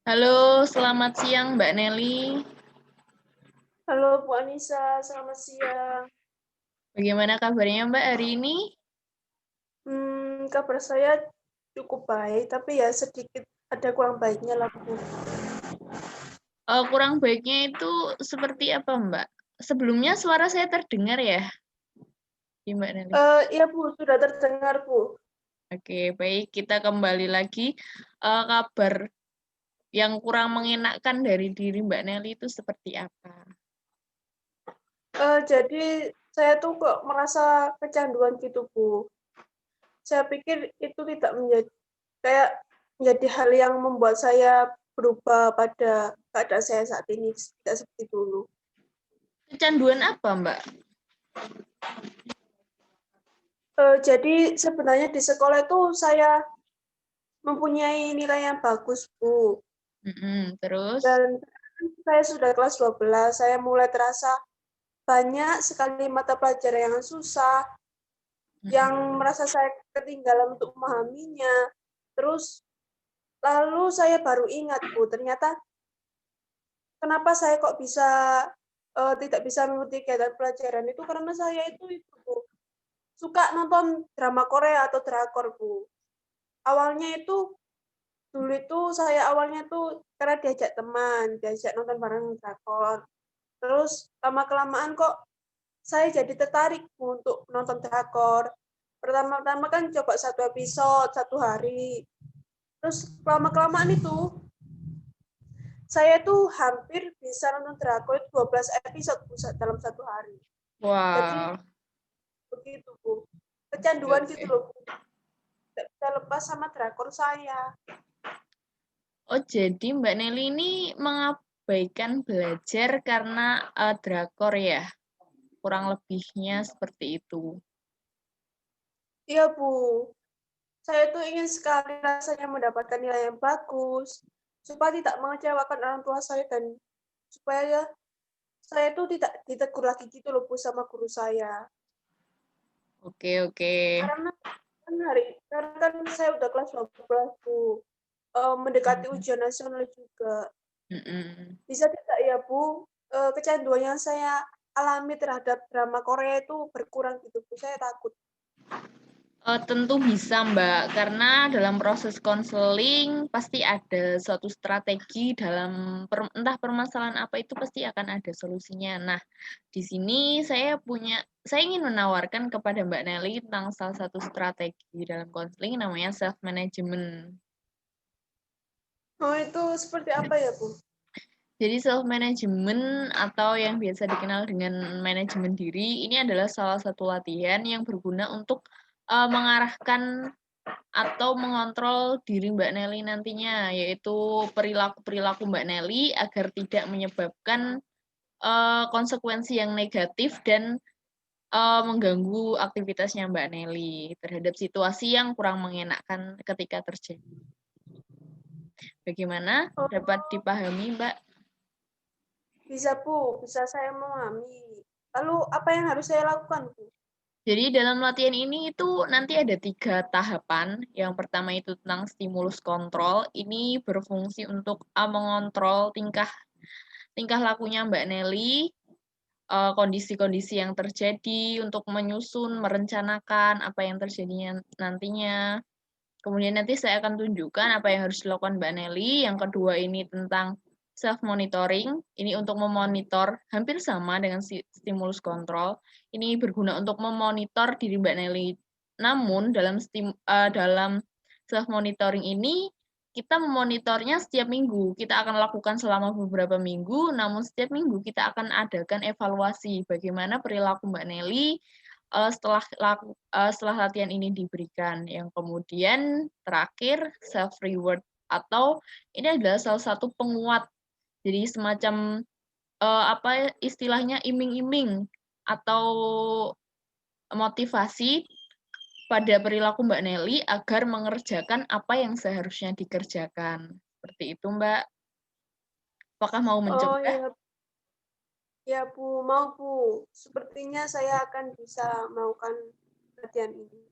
Halo, selamat siang Mbak Nelly. Halo Bu Anissa, selamat siang. Bagaimana kabarnya Mbak hari ini? Kabar saya cukup baik, tapi ya sedikit ada kurang baiknya lah Bu. Kurang baiknya itu seperti apa Mbak? Sebelumnya suara saya terdengar ya, di Mbak Nelly. Iya Bu, sudah terdengar Bu. Oke, baik. Kita kembali lagi. Kabar yang kurang mengenakan dari diri Mbak Nelly itu seperti apa? Jadi saya tuh kok merasa kecanduan gitu Bu. Saya pikir itu tidak menjadi hal yang membuat saya berubah pada keadaan saya saat ini, tidak seperti dulu. Kecanduan apa Mbak? Jadi sebenarnya di sekolah itu saya mempunyai nilai yang bagus Bu. Terus? Dan saya sudah kelas 12, saya mulai terasa banyak sekali mata pelajaran yang susah, yang merasa saya ketinggalan untuk memahaminya. Terus lalu saya baru ingat, Bu, ternyata kenapa saya kok tidak bisa mengikuti kegiatan pelajaran itu karena saya itu Bu, suka nonton drama Korea atau drakor, Bu. Awalnya itu dulu itu saya awalnya tuh karena diajak nonton bareng drakor. Terus lama-kelamaan kok saya jadi tertarik untuk nonton drakor. Pertama-tama kan coba satu episode, satu hari. Terus lama-kelamaan itu, saya tuh hampir bisa nonton drakor 12 episode dalam satu hari. Jadi Wah, begitu, Bu. oke, Kecanduan oke. gitu loh, Bu. Tidak bisa lepas sama drakor saya. Oh, jadi Mbak Nelly ini mengabaikan belajar karena drakor ya? Kurang lebihnya seperti itu. Iya, Bu. Saya tuh ingin sekali rasanya mendapatkan nilai yang bagus, supaya tidak mengecewakan orang tua saya dan supaya saya tuh tidak ditegur lagi gitu loh Bu sama guru saya. Oke, oke. Karena karena kan saya udah kelas 12 Bu. Mendekati Mm, ujian nasional juga. mm-mm. Bisa tidak ya Bu, kecanduan yang saya alami terhadap drama Korea itu berkurang gitu Bu. Saya takut. Tentu bisa, Mbak, karena dalam proses konseling pasti ada suatu strategi dalam entah permasalahan apa itu pasti akan ada solusinya. Nah, di sini saya ingin menawarkan kepada Mbak Nelly tentang salah satu strategi dalam konseling namanya self management. Oh itu seperti apa ya Bu? Jadi self management atau yang biasa dikenal dengan manajemen diri ini adalah salah satu latihan yang berguna untuk mengarahkan atau mengontrol diri Mbak Nelly nantinya, yaitu perilaku-perilaku Mbak Nelly agar tidak menyebabkan konsekuensi yang negatif dan mengganggu aktivitasnya Mbak Nelly terhadap situasi yang kurang mengenakan ketika terjadi. Bagaimana? Dapat Oh, dipahami, Mbak? bisa Bu, bisa saya memahami. Lalu apa yang harus saya lakukan Bu? Jadi dalam latihan ini itu nanti ada 3 tahapan. Yang pertama itu tentang stimulus kontrol. Ini berfungsi untuk mengontrol tingkah lakunya Mbak Nelly, kondisi-kondisi yang terjadi, untuk menyusun, merencanakan apa yang terjadinya nantinya. Kemudian nanti saya akan tunjukkan apa yang harus dilakukan Mbak Nelly. Yang kedua ini tentang self monitoring. Ini untuk memonitor hampir sama dengan stimulus kontrol. Ini berguna untuk memonitor diri Mbak Nelly. Namun dalam self monitoring ini kita memonitornya setiap minggu. Kita akan lakukan selama beberapa minggu, namun setiap minggu kita akan adakan evaluasi bagaimana perilaku Mbak Nelly setelah latihan ini diberikan. Yang kemudian terakhir self reward atau ini adalah salah satu penguat. Jadi semacam apa istilahnya iming-iming atau motivasi pada perilaku Mbak Nelly agar mengerjakan apa yang seharusnya dikerjakan. Seperti itu, Mbak. Apakah mau Oh mencoba? ya, ya Bu, mau Bu. Sepertinya saya akan bisa melakukan latihan ini.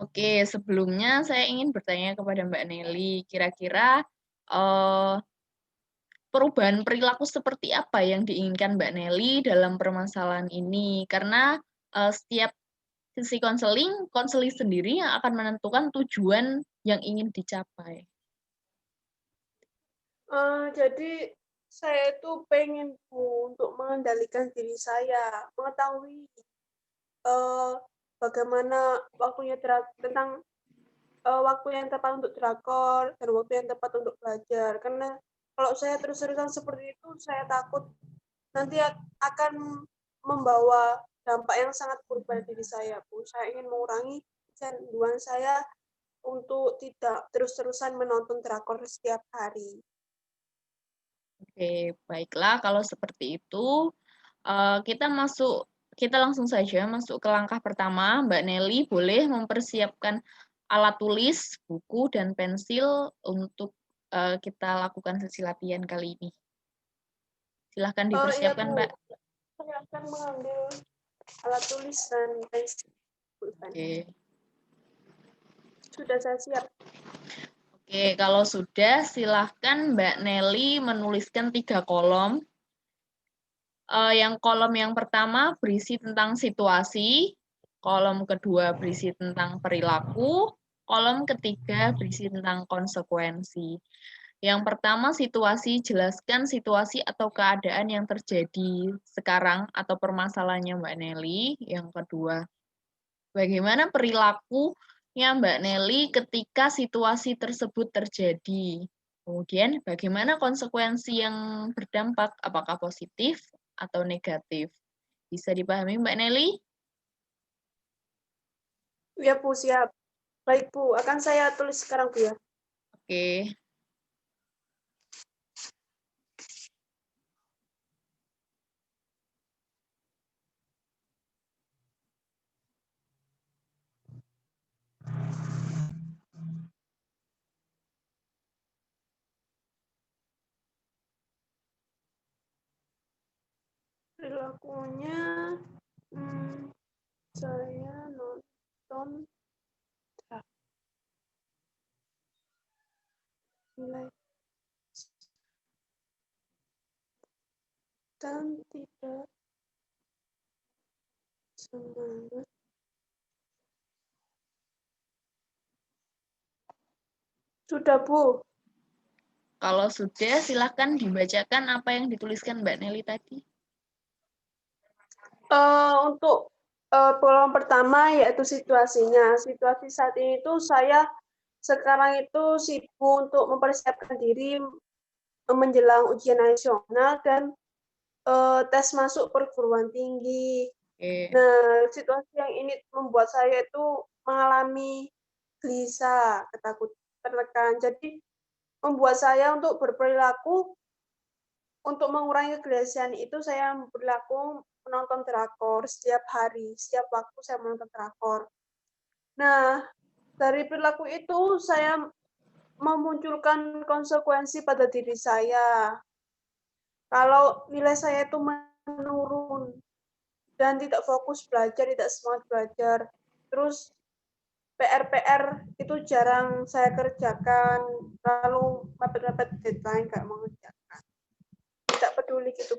Oke, sebelumnya saya ingin bertanya kepada Mbak Nelly, kira-kira perubahan perilaku seperti apa yang diinginkan Mbak Nelly dalam permasalahan ini. Karena setiap sesi konseling sendiri yang akan menentukan tujuan yang ingin dicapai. Jadi saya itu pengen Bu untuk mengendalikan diri saya, mengetahui bagaimana waktunya tentang waktu yang tepat untuk drakor dan waktu yang tepat untuk belajar. Karena kalau saya terus-terusan seperti itu, saya takut nanti akan membawa dampak yang sangat buruk pada diri saya, Bu. Saya ingin mengurangi kecanduan saya untuk tidak terus-terusan menonton drakor setiap hari. Oke, baiklah kalau seperti itu kita langsung saja masuk ke langkah pertama. Mbak Nelly boleh mempersiapkan alat tulis, buku, dan pensil untuk kita lakukan sesi latihan kali ini. Silahkan Iya, dipersiapkan, Bu. Mbak. Saya akan mengambil alat tulis dan pensil. Oke. Sudah saya siap. Oke, kalau sudah, silahkan Mbak Nelly menuliskan 3 kolom. Yang kolom yang pertama berisi tentang situasi, kolom kedua berisi tentang perilaku, kolom ketiga berisi tentang konsekuensi. Yang pertama situasi, jelaskan situasi atau keadaan yang terjadi sekarang atau permasalahannya Mbak Nelly. Yang kedua, bagaimana perilakunya Mbak Nelly ketika situasi tersebut terjadi. Kemudian, bagaimana konsekuensi yang berdampak, apakah positif atau negatif. Bisa dipahami Mbak Nelly? Ya, Bu, siap. Baik, Bu. Akan saya tulis sekarang, Bu, ya. Oke. Perilakunya, saya nonton nilai dan tidak semangat. Sudah, Bu. Kalau sudah, silakan dibacakan apa yang dituliskan Mbak Nelly tadi. Untuk kolom pertama yaitu situasinya. Situasi saat ini itu saya sekarang itu sibuk untuk mempersiapkan diri menjelang ujian nasional dan tes masuk perguruan tinggi. Oke. Nah, situasi yang ini membuat saya itu mengalami gelisah, ketakutan, tertekan. Jadi membuat saya untuk berperilaku untuk mengurangi kegelisahan itu saya berlaku menonton drakor setiap hari, setiap waktu saya menonton drakor. Nah, dari perilaku itu saya memunculkan konsekuensi pada diri saya. Kalau nilai saya itu menurun dan tidak fokus belajar, tidak semangat belajar, terus PR-PR itu jarang saya kerjakan, lalu mepet-mepet deadline nggak mengerjakan. Tidak peduli gitu.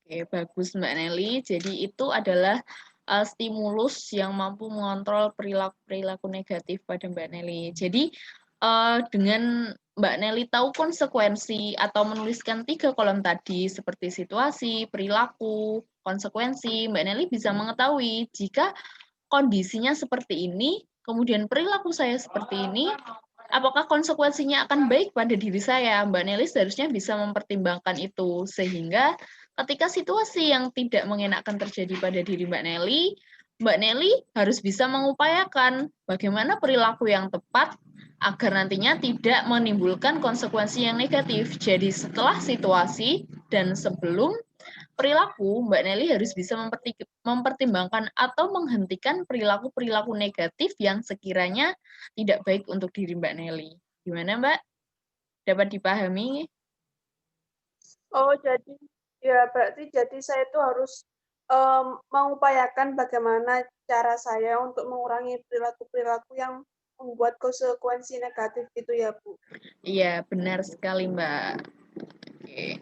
Oke, bagus Mbak Nelly. Jadi itu adalah stimulus yang mampu mengontrol perilaku negatif pada Mbak Nelly. Jadi dengan Mbak Nelly tahu konsekuensi atau menuliskan 3 kolom tadi seperti situasi, perilaku, konsekuensi, Mbak Nelly bisa mengetahui jika kondisinya seperti ini, kemudian perilaku saya seperti ini, apakah konsekuensinya akan baik pada diri saya? Mbak Nelly seharusnya bisa mempertimbangkan itu, sehingga ketika situasi yang tidak mengenakan terjadi pada diri Mbak Nelly harus bisa mengupayakan bagaimana perilaku yang tepat agar nantinya tidak menimbulkan konsekuensi yang negatif. Jadi setelah situasi dan sebelum perilaku, Mbak Nelly harus bisa mempertimbangkan atau menghentikan perilaku-perilaku negatif yang sekiranya tidak baik untuk diri Mbak Nelly. Gimana Mbak? Dapat dipahami? Oh, jadi ya berarti jadi saya itu harus mengupayakan bagaimana cara saya untuk mengurangi perilaku-perilaku yang membuat konsekuensi negatif gitu ya, Bu? Iya, benar sekali, Mbak. Oke.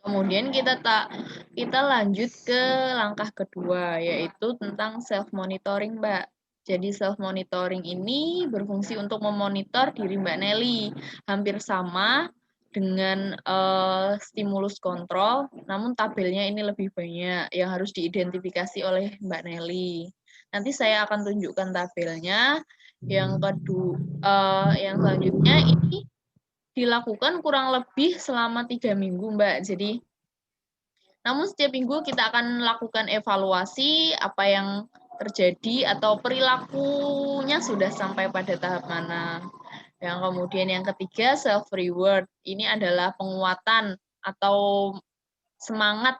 Kemudian kita lanjut ke langkah kedua, yaitu tentang self monitoring, Mbak. Jadi self monitoring ini berfungsi untuk memonitor diri Mbak Nelly, hampir sama dengan stimulus kontrol, namun tabelnya ini lebih banyak yang harus diidentifikasi oleh Mbak Nelly. Nanti saya akan tunjukkan tabelnya. Yang selanjutnya ini dilakukan kurang lebih selama 3 minggu, Mbak. Jadi, namun setiap minggu kita akan lakukan evaluasi apa yang terjadi atau perilakunya sudah sampai pada tahap mana. Yang kemudian yang ketiga, self reward. Ini adalah penguatan atau semangat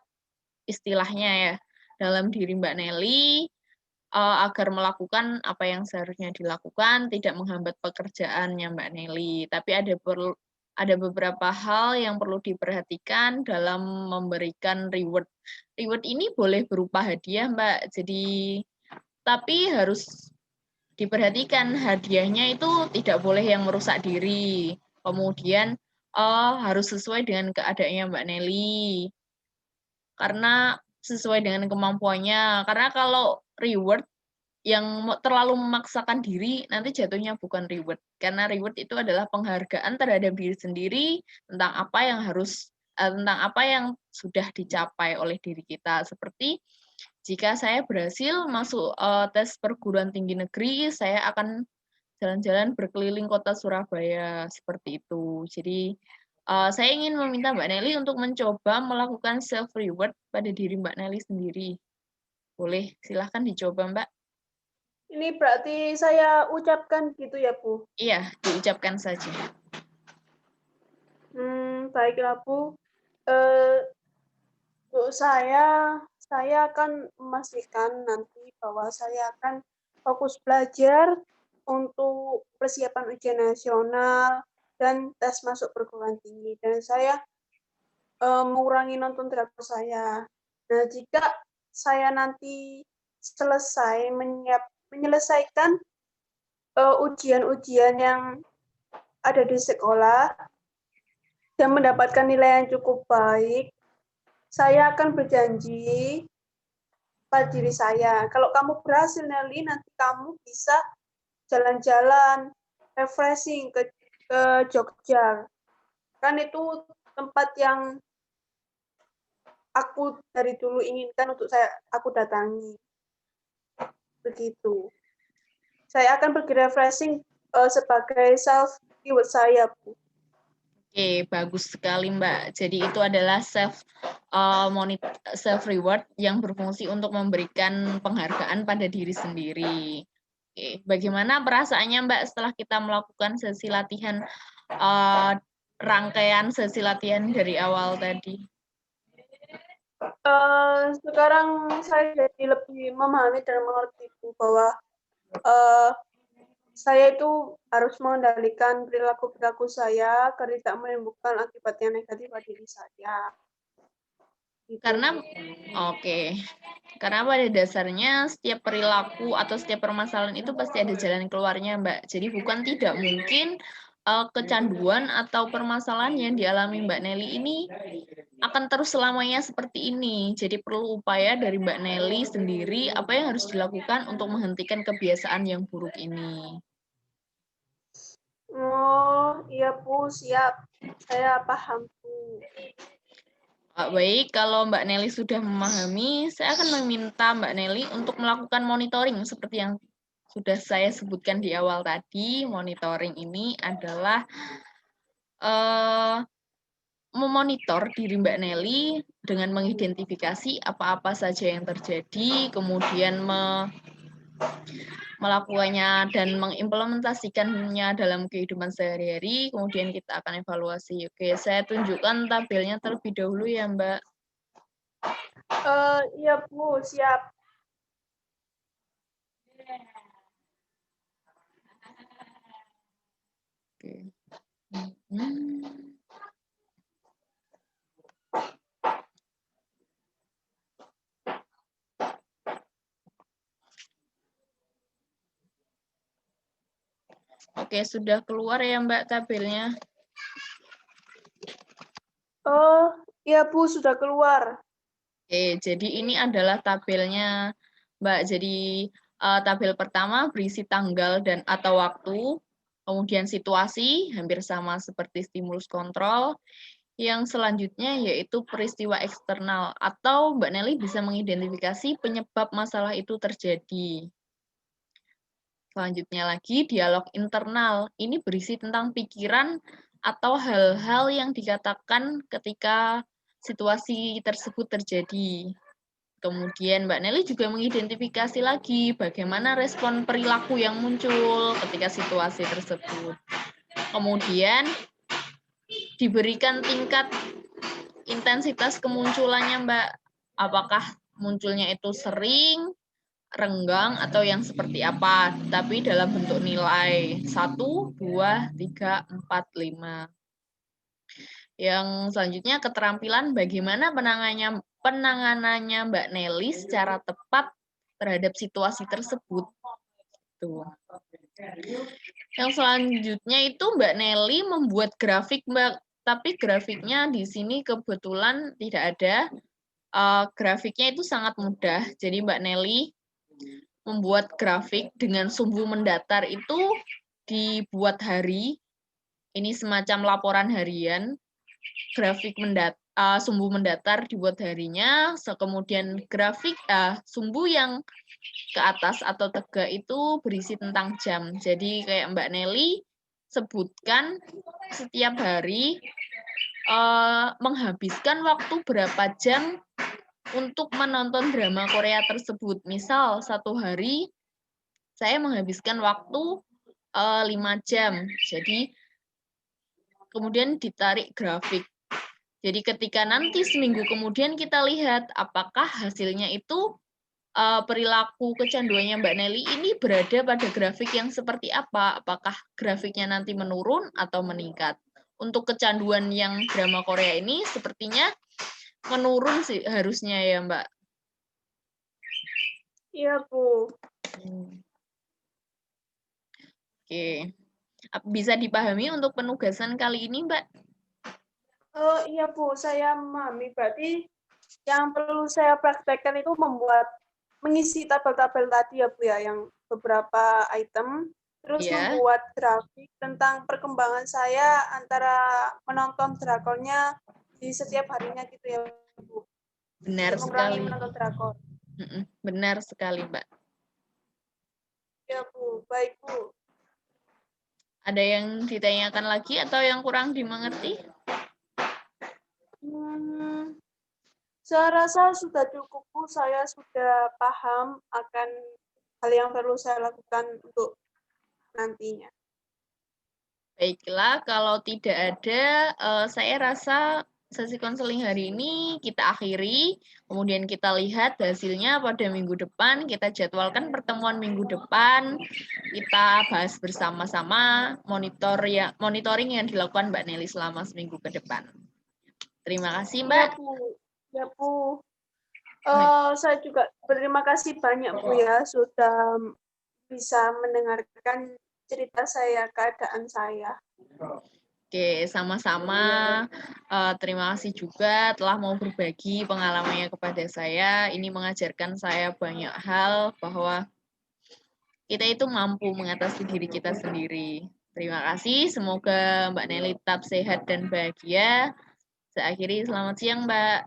istilahnya ya dalam diri Mbak Nelly agar melakukan apa yang seharusnya dilakukan, tidak menghambat pekerjaannya Mbak Nelly. Tapi ada beberapa hal yang perlu diperhatikan dalam memberikan reward. Reward ini boleh berupa hadiah, Mbak. Tapi harus diperhatikan hadiahnya itu tidak boleh yang merusak diri. Kemudian harus sesuai dengan keadaannya Mbak Nelly. Karena sesuai dengan kemampuannya. Karena kalau reward yang terlalu memaksakan diri nanti jatuhnya bukan reward, karena reward itu adalah penghargaan terhadap diri sendiri tentang apa yang sudah dicapai oleh diri kita. Seperti jika saya berhasil masuk tes perguruan tinggi negeri, saya akan jalan-jalan berkeliling kota Surabaya seperti itu. Jadi saya ingin meminta Mbak Nelly untuk mencoba melakukan self reward pada diri Mbak Nelly sendiri. Boleh, silahkan dicoba Mbak. Ini berarti saya ucapkan gitu ya, Bu? Iya, diucapkan saja. Baiklah, Bu. Untuk saya akan memastikan nanti bahwa saya akan fokus belajar untuk persiapan ujian nasional dan tes masuk perguruan tinggi. Dan saya mengurangi nonton drakor saya. Nah, jika saya nanti selesai menyelesaikan ujian-ujian yang ada di sekolah dan mendapatkan nilai yang cukup baik, saya akan berjanji pada diri saya, kalau kamu berhasil Nelly, nanti kamu bisa jalan-jalan, refreshing ke Jogja. Kan itu tempat yang aku dari dulu inginkan untuk aku datangi. Begitu. Saya akan pergi refreshing sebagai self reward saya, Bu. Oke, bagus sekali Mbak. Jadi itu adalah self reward yang berfungsi untuk memberikan penghargaan pada diri sendiri. Oke, bagaimana perasaannya Mbak setelah kita melakukan sesi latihan rangkaian sesi latihan dari awal tadi? Sekarang saya jadi lebih memahami dan mengerti Bu, bahwa saya itu harus mengendalikan perilaku saya agar tidak menimbulkan akibat yang negatif pada diri saya. Gitu. Karena pada dasarnya setiap perilaku atau setiap permasalahan itu pasti ada jalan keluarnya, Mbak. Jadi bukan tidak mungkin kecanduan atau permasalahan yang dialami Mbak Nelly ini akan terus selamanya seperti ini. Jadi perlu upaya dari Mbak Nelly sendiri apa yang harus dilakukan untuk menghentikan kebiasaan yang buruk ini. Oh, iya Bu, siap. Saya paham Bu. Baik, kalau Mbak Nelly sudah memahami, saya akan meminta Mbak Nelly untuk melakukan monitoring seperti yang sudah saya sebutkan di awal tadi. Monitoring ini adalah memonitor diri Mbak Nelly dengan mengidentifikasi apa-apa saja yang terjadi, kemudian melakukannya dan mengimplementasikannya dalam kehidupan sehari-hari, kemudian kita akan evaluasi. Oke, saya tunjukkan tabelnya terlebih dahulu ya, Mbak. Iya Bu, siap. Oke. Oke, sudah keluar ya Mbak tabelnya? Oh, iya Bu, sudah keluar. Oke, jadi ini adalah tabelnya Mbak. Jadi tabel pertama berisi tanggal dan atau waktu, kemudian situasi hampir sama seperti stimulus kontrol. Yang selanjutnya yaitu peristiwa eksternal atau Mbak Nelly bisa mengidentifikasi penyebab masalah itu terjadi. Selanjutnya lagi dialog internal. Ini berisi tentang pikiran atau hal-hal yang dikatakan ketika situasi tersebut terjadi. Kemudian Mbak Nelly juga mengidentifikasi lagi bagaimana respon perilaku yang muncul ketika situasi tersebut. Kemudian diberikan tingkat intensitas kemunculannya Mbak. Apakah munculnya itu sering, renggang, atau yang seperti apa. Tapi dalam bentuk nilai 1, 2, 3, 4, 5. Yang selanjutnya keterampilan bagaimana penanganannya Mbak Nelly secara tepat terhadap situasi tersebut. Tuh. Yang selanjutnya itu Mbak Nelly membuat grafik Mbak, tapi grafiknya di sini kebetulan tidak ada. Grafiknya itu sangat mudah. Jadi Mbak Nelly membuat grafik dengan sumbu mendatar itu dibuat hari. Ini semacam laporan harian. Grafik sumbu mendatar dibuat harinya, kemudian grafik sumbu yang ke atas atau tegak itu berisi tentang jam. Jadi kayak Mbak Nelly sebutkan setiap hari menghabiskan waktu berapa jam untuk menonton drama Korea tersebut. Misal satu hari saya menghabiskan waktu 5 jam. Jadi kemudian ditarik grafik. Jadi ketika nanti seminggu kemudian kita lihat apakah hasilnya itu perilaku kecanduannya Mbak Nelly ini berada pada grafik yang seperti apa? Apakah grafiknya nanti menurun atau meningkat? Untuk kecanduan yang drama Korea ini sepertinya menurun sih harusnya ya Mbak. Iya Bu. Oke. Bisa dipahami untuk penugasan kali ini Mbak? Iya Bu, saya memahami. Berarti yang perlu saya praktekkan itu mengisi tabel-tabel tadi ya Bu ya, yang beberapa item, terus membuat grafik tentang perkembangan saya antara menonton drakornya di setiap harinya gitu ya Bu. Benar sekali. Menonton drakor. Benar sekali Mbak. Ya Bu, baik Bu. Ada yang ditanyakan lagi atau yang kurang dimengerti? Saya rasa sudah cukup Bu, saya sudah paham akan hal yang perlu saya lakukan untuk nantinya. Baiklah, kalau tidak ada, saya rasa sesi konseling hari ini kita akhiri, kemudian kita lihat hasilnya pada minggu depan, kita jadwalkan pertemuan minggu depan, kita bahas bersama-sama monitoring yang dilakukan Mbak Nelly selama seminggu ke depan. Terima kasih Mbak. Ya Bu. Saya juga berterima kasih banyak Bu ya, sudah bisa mendengarkan cerita saya, keadaan saya. Oke, sama-sama. Terima kasih juga telah mau berbagi pengalamannya kepada saya. Ini mengajarkan saya banyak hal bahwa kita itu mampu mengatasi diri kita sendiri. Terima kasih. Semoga Mbak Nelly tetap sehat dan bahagia. Saya akhiri, selamat siang, Mbak.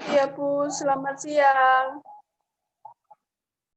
Iya Bu, selamat siang.